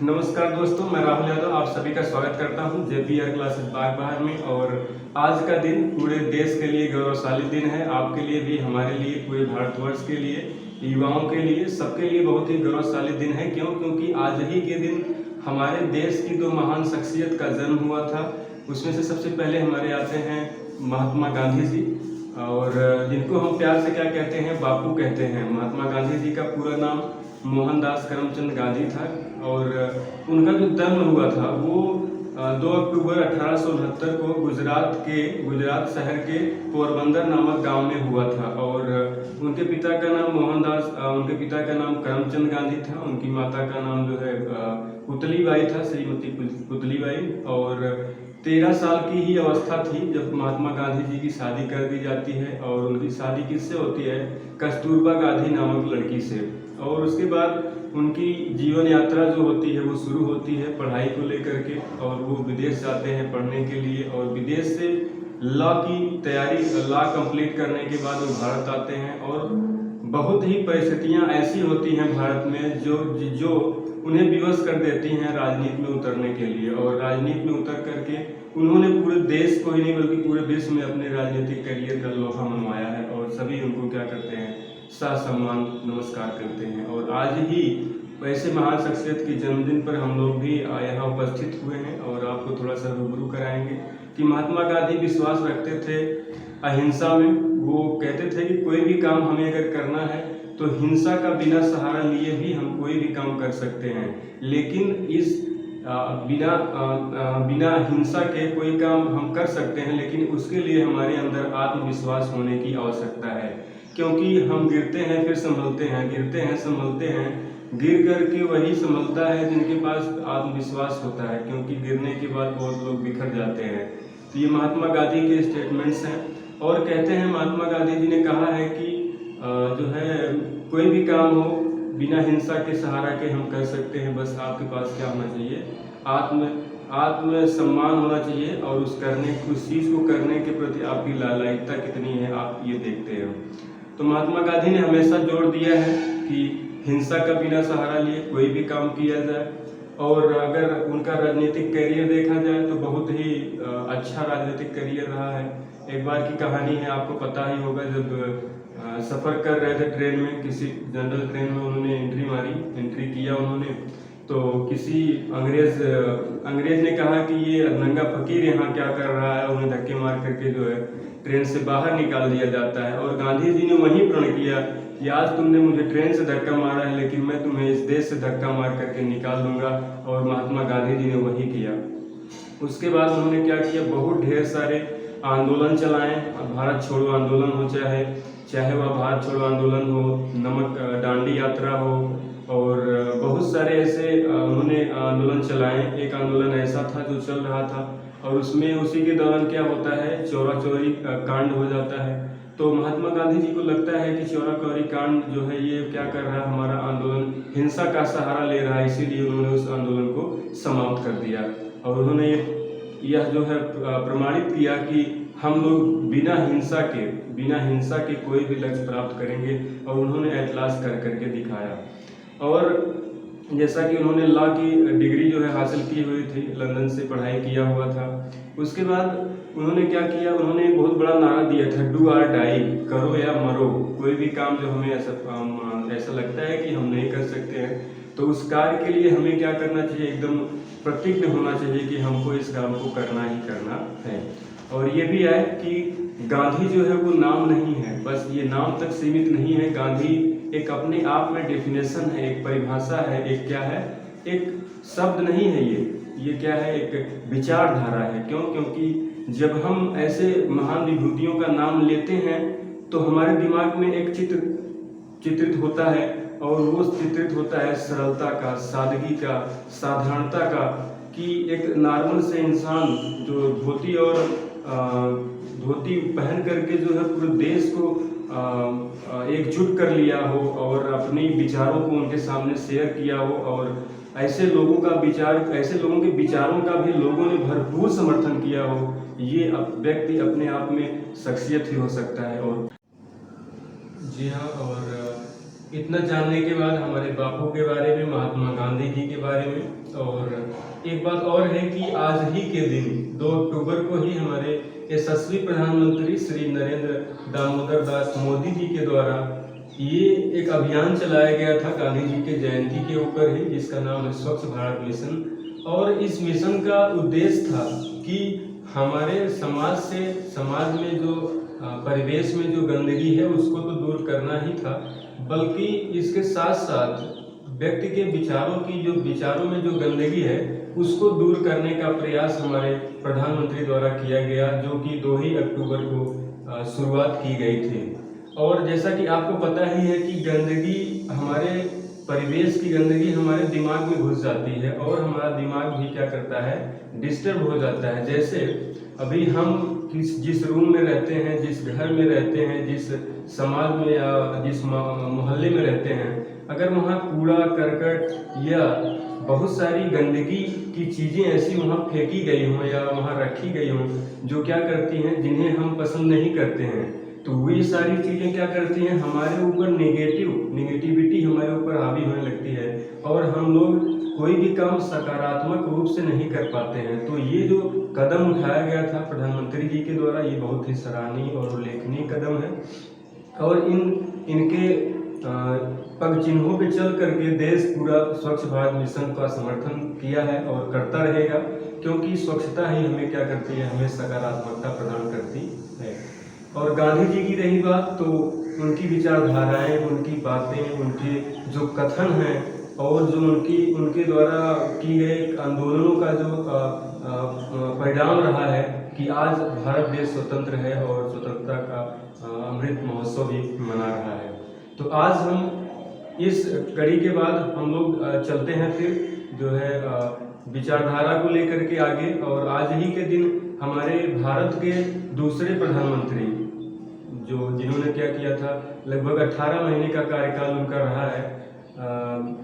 नमस्कार दोस्तों, मैं राहुल यादव आप सभी का स्वागत करता हूं JPR क्लासेस बागबाहर में। और आज का दिन पूरे देश के लिए गौरवशाली दिन है। आपके लिए भी, हमारे लिए, पूरे भारतवर्ष के लिए, युवाओं के लिए, सबके लिए बहुत ही गौरवशाली दिन है। क्योंकि आज ही के दिन हमारे देश की दो महान शख्सियत का जन्म हुआ था। उसमें से सबसे पहले हमारे आते हैं महात्मा गांधी जी, और जिनको हम प्यार से क्या कहते हैं, बापू कहते हैं। महात्मा गांधी जी का पूरा नाम मोहनदास करमचंद गांधी था, और उनका जो जन्म हुआ था वो 2 अक्टूबर 1869 को गुजरात शहर के पोरबंदर नामक गांव में हुआ था। और उनके पिता का नाम करमचंद गांधी था। उनकी माता का नाम जो है पुतलीबाई था, श्रीमती पुतलीबाई। और 13 साल की ही अवस्था थी जब महात्मा गांधी जी की शादी कर दी जाती है। और उनकी शादी किससे होती है? कस्तूरबा गांधी नामक लड़की से। और उसके बाद उनकी जीवन यात्रा जो होती है वो शुरू होती है पढ़ाई को लेकर के, और वो विदेश जाते हैं पढ़ने के लिए। और विदेश से लॉ कंप्लीट करने के बाद वो भारत आते हैं। और बहुत ही परिस्थितियां ऐसी होती हैं भारत में जो उन्हें विवश कर देती हैं राजनीति में उतरने के लिए। और राजनीति में उतर करके उन्होंने पूरे देश को ही नहीं बल्कि पूरे विश्व में अपने राजनीतिक करियर का लोहा मनवाया है। और सभी उनको क्या करते हैं? सम्मान नमस्कार करते हैं। और आज ही वैसे महान शख्सियत की जन्मदिन पर हम लोग भी यहाँ उपस्थित हुए हैं, और आपको थोड़ा सा रूबरू कराएंगे कि महात्मा गांधी विश्वास रखते थे अहिंसा में। वो कहते थे कि कोई भी काम हमें अगर करना है तो हिंसा का बिना सहारा लिए भी हम कोई भी काम कर सकते हैं, लेकिन इस बिना हिंसा के कोई काम हम कर सकते हैं, लेकिन उसके लिए हमारे अंदर आत्मविश्वास होने की आवश्यकता है। क्योंकि हम गिरते हैं फिर संभलते हैं, गिरते हैं संभलते हैं, गिर करके वही संभलता है जिनके पास आत्मविश्वास होता है। क्योंकि गिरने के बाद बहुत लोग बिखर जाते हैं। तो ये महात्मा गांधी के स्टेटमेंट्स हैं। और कहते हैं महात्मा गांधी जी ने कहा है कि जो है कोई भी काम हो बिना हिंसा के सहारा के हम कर सकते हैं। बस आपके पास क्या होना चाहिए? आत्म सम्मान होना चाहिए, और उस चीज़ को करने के प्रति आपकी लालायिकता कितनी है आप ये देखते हो। तो महात्मा गांधी ने हमेशा जोर दिया है कि हिंसा का बिना सहारा लिए कोई भी काम किया जाए। और अगर उनका राजनीतिक करियर देखा जाए तो बहुत ही अच्छा राजनीतिक करियर रहा है। एक बार की कहानी है, आपको पता ही होगा, जब सफ़र कर रहे थे ट्रेन में, किसी जनरल ट्रेन में उन्होंने एंट्री किया उन्होंने। तो किसी अंग्रेज ने कहा कि ये नंगा फकीर यहाँ क्या कर रहा है। उन्हें धक्के मार करके जो है ट्रेन से बाहर निकाल दिया जाता है। और गांधी जी ने वही प्रण किया कि आज तुमने मुझे ट्रेन से धक्का मारा है, लेकिन मैं तुम्हें इस देश से धक्का मार करके निकाल दूंगा। और महात्मा गांधी जी ने वही किया। उसके बाद उन्होंने क्या किया? बहुत ढेर सारे आंदोलन चलाएं। भारत छोड़ो आंदोलन हो, चाहे वह भारत छोड़ो आंदोलन हो, नमक दांडी यात्रा हो, और बहुत सारे ऐसे उन्होंने आंदोलन चलाए। एक आंदोलन ऐसा था जो चल रहा था, और उसमें उसी के दौरान क्या होता है? चोरा चोरी कांड हो जाता है। तो महात्मा गांधी जी को लगता है कि चोरा चोरी कांड जो है ये क्या कर रहा है, हमारा आंदोलन हिंसा का सहारा ले रहा है। इसीलिए उन्होंने उस आंदोलन को समाप्त कर दिया। और उन्होंने यह जो है प्रमाणित किया कि हम लोग बिना हिंसा के कोई भी लक्ष्य प्राप्त करेंगे। और उन्होंने एटलास कर करके दिखाया। और जैसा कि उन्होंने लॉ की डिग्री जो है हासिल की हुई थी, लंदन से पढ़ाई किया हुआ था। उसके बाद उन्होंने क्या किया? उन्होंने एक बहुत बड़ा नारा दिया था, डू आर डाई, करो या मरो। कोई भी काम जो हमें ऐसा लगता है कि हम नहीं कर सकते हैं, तो उस कार्य के लिए हमें क्या करना चाहिए? एकदम प्रतिज्ञ होना चाहिए कि हमको इस काम को करना ही करना है। और ये भी है कि गांधी जो है वो नाम नहीं है, बस ये नाम तक सीमित नहीं है। गांधी एक अपने आप में डेफिनेशन है, एक परिभाषा है, एक क्या है? एक शब्द नहीं है ये क्या है? एक विचारधारा है। क्योंकि जब हम ऐसे महान विभूतियों का नाम लेते हैं तो हमारे दिमाग में एक चित्रित होता है, और वो चित्रित होता है सरलता का, सादगी का, साधारणता का, कि एक नॉर्मल से इंसान जो धोती पहन करके जो है पूरे देश को एकजुट कर लिया हो, और अपने विचारों को उनके सामने शेयर किया हो। और ऐसे लोगों के विचारों का भी लोगों ने भरपूर समर्थन किया हो। ये व्यक्ति अपने आप में शख्सियत ही हो सकता है। और जी हाँ, और इतना जानने के बाद हमारे बापू के बारे में, महात्मा गांधी जी के बारे में, और एक बात और है कि आज ही के दिन 2 अक्टूबर को ही हमारे यशस्वी प्रधानमंत्री श्री नरेंद्र दामोदर दास मोदी जी के द्वारा ये एक अभियान चलाया गया था गांधी जी के जयंती के ऊपर ही, जिसका नाम है स्वच्छ भारत मिशन। और इस मिशन का उद्देश्य था कि हमारे समाज में जो परिवेश में जो गंदगी है उसको तो दूर करना ही था, बल्कि इसके साथ साथ व्यक्ति के विचारों में जो गंदगी है उसको दूर करने का प्रयास हमारे प्रधानमंत्री द्वारा किया गया, जो कि 2 ही अक्टूबर को शुरुआत की गई थी। और जैसा कि आपको पता ही है कि गंदगी, हमारे परिवेश की गंदगी हमारे दिमाग में घुस जाती है और हमारा दिमाग भी क्या करता है, डिस्टर्ब हो जाता है। जैसे अभी हम जिस रूम में रहते हैं, जिस घर में रहते हैं, जिस समाज में या जिस मोहल्ले में रहते हैं, अगर वहाँ कूड़ा करकट या बहुत सारी गंदगी की चीज़ें ऐसी वहाँ फेंकी गई हों या वहाँ रखी गई हों जो क्या करती हैं, जिन्हें हम पसंद नहीं करते हैं, तो वही सारी चीज़ें क्या करती हैं, हमारे ऊपर निगेटिविटी हमारे ऊपर हावी होने लगती है और हम लोग कोई भी काम सकारात्मक रूप से नहीं कर पाते हैं। तो ये जो कदम उठाया गया था प्रधानमंत्री जी के द्वारा, ये बहुत ही सराहनीय और उल्लेखनीय कदम है। और इनके पग चिन्हों पे चल करके देश पूरा स्वच्छ भारत मिशन का समर्थन किया है और करता रहेगा, क्योंकि स्वच्छता ही हमें क्या करती है, हमें सकारात्मकता प्रदान करती है। और गांधी जी की रही बात, तो उनकी विचारधाराएं, उनकी बातें, उनके जो कथन हैं और जो उनके द्वारा की गए आंदोलनों का जो परिणाम रहा है कि आज भारत देश स्वतंत्र है और स्वतंत्रता का अमृत महोत्सव भी मना रहा है। तो आज हम इस कड़ी के बाद हम लोग चलते हैं फिर जो है विचारधारा को लेकर के आगे। और आज ही के दिन हमारे भारत के दूसरे प्रधानमंत्री जिन्होंने क्या किया था, लगभग 18 महीने का कार्यकाल उनका रहा है,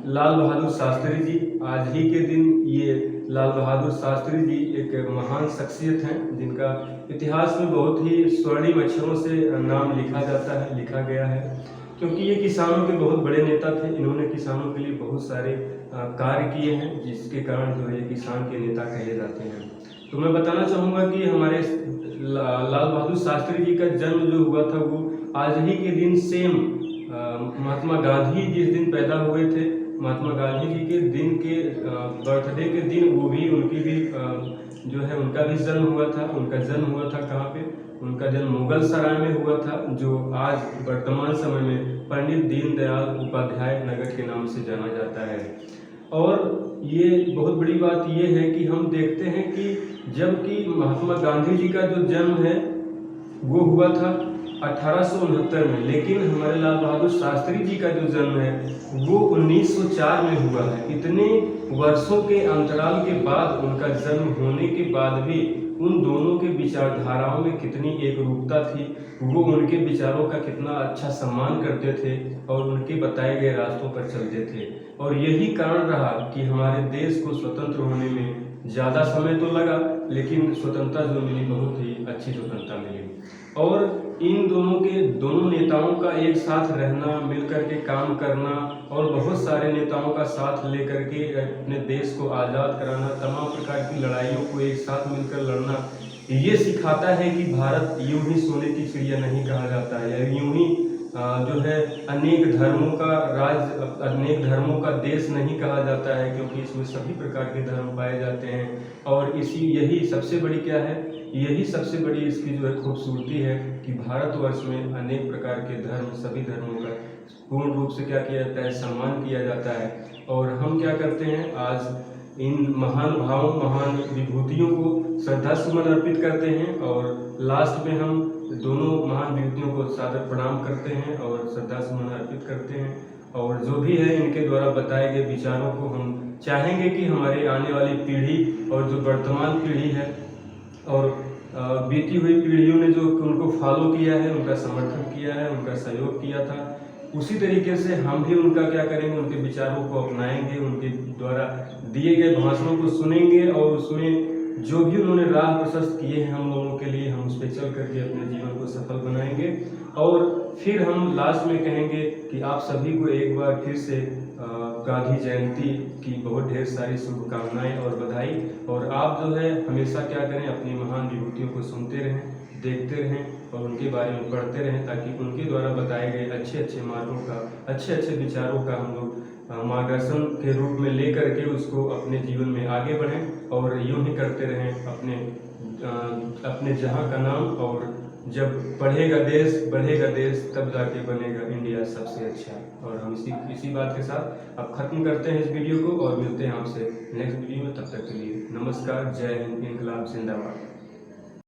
लाल बहादुर शास्त्री जी। आज ही के दिन ये लाल बहादुर शास्त्री जी एक महान शख्सियत हैं, जिनका इतिहास में बहुत ही स्वर्णिम अक्षरों से नाम लिखा गया है, क्योंकि ये किसानों के बहुत बड़े नेता थे। इन्होंने किसानों के लिए बहुत सारे कार्य किए हैं, जिसके कारण जो है किसान के नेता कहे जाते हैं। तो मैं बताना चाहूँगा कि हमारे लाल बहादुर शास्त्री जी का जन्म जो हुआ था वो आज ही के दिन सेम महात्मा गांधी जिस दिन पैदा हुए थे, महात्मा गांधी जी के दिन के बर्थडे के दिन वो भी उनकी भी जो है उनका भी जन्म हुआ था। उनका जन्म हुआ था कहाँ पे? उनका जन्म मुगल सराय में हुआ था, जो आज वर्तमान समय में पंडित दीनदयाल उपाध्याय नगर के नाम से जाना जाता है। और ये बहुत बड़ी बात ये है कि हम देखते हैं कि जबकि महात्मा गांधी जी का जो जन्म है वो हुआ था 1869 में, लेकिन हमारे लाल बहादुर शास्त्री जी का जो जन्म है वो 1904 में हुआ है। इतने वर्षों के अंतराल के बाद उनका जन्म होने के बाद भी उन दोनों के विचारधाराओं में कितनी एकरूपता थी, वो उनके विचारों का कितना अच्छा सम्मान करते थे और उनके बताए गए रास्तों पर चलते थे। और यही कारण रहा कि हमारे देश को स्वतंत्र होने में ज़्यादा समय तो लगा, लेकिन स्वतंत्रता जो मिली बहुत ही अच्छी स्वतंत्रता मिली। और इन दोनों नेताओं का एक साथ रहना, मिलकर के काम करना और बहुत सारे नेताओं का साथ लेकर के अपने देश को आज़ाद कराना, तमाम प्रकार की लड़ाइयों को एक साथ मिलकर लड़ना, ये सिखाता है कि भारत यूं ही सोने की चिड़िया नहीं कहा जाता है, या यूं ही जो है अनेक धर्मों का राज्य, अनेक धर्मों का देश नहीं कहा जाता है, क्योंकि इसमें सभी प्रकार के धर्म पाए जाते हैं। और यही सबसे बड़ी क्या है, यही सबसे बड़ी इसकी जो है खूबसूरती है कि भारतवर्ष में अनेक प्रकार के धर्म, सभी धर्मों का पूर्ण रूप से क्या किया जाता है, सम्मान किया जाता है। और हम क्या करते हैं, आज इन महान भावों, महान विभूतियों को श्रद्धा सुमन अर्पित करते हैं और लास्ट में हम दोनों महान विभूतियों को सादर प्रणाम करते हैं और श्रद्धा सुमन अर्पित करते हैं। और जो भी है इनके द्वारा बताए गए विचारों को हम चाहेंगे कि हमारी आने वाली पीढ़ी और जो वर्तमान पीढ़ी है और बीती हुई पीढ़ियों ने जो उनको फॉलो किया है, उनका समर्थन किया है, उनका सहयोग किया था, उसी तरीके से हम भी उनका क्या करेंगे, उनके विचारों को अपनाएंगे, उनके द्वारा दिए गए भाषणों को सुनेंगे और उसमें जो भी उन्होंने राह प्रशस्त किए हैं हम लोगों के लिए, हम उस पर चल करके अपने जीवन को सफल बनाएंगे। और फिर हम लास्ट में कहेंगे कि आप सभी को एक बार फिर से गांधी जयंती की बहुत ढेर सारी शुभकामनाएं और बधाई। और आप जो है हमेशा क्या करें, अपनी महान विभूतियों को सुनते रहें, देखते रहें और उनके बारे में पढ़ते रहें, ताकि उनके द्वारा बताए गए अच्छे अच्छे मार्गों का, अच्छे अच्छे विचारों का हम लोग मार्गदर्शन के रूप में ले करके उसको अपने जीवन में आगे बढ़ें। और यूं ही करते रहें अपने जहां का नाम। और जब बढ़ेगा देश तब जाके बनेगा इंडिया सबसे अच्छा। और हम इसी बात के साथ अब खत्म करते हैं इस वीडियो को और मिलते हैं आपसे नेक्स्ट वीडियो में। तब तक के लिए नमस्कार, जय हिंद, इनकलाब जिंदाबाद।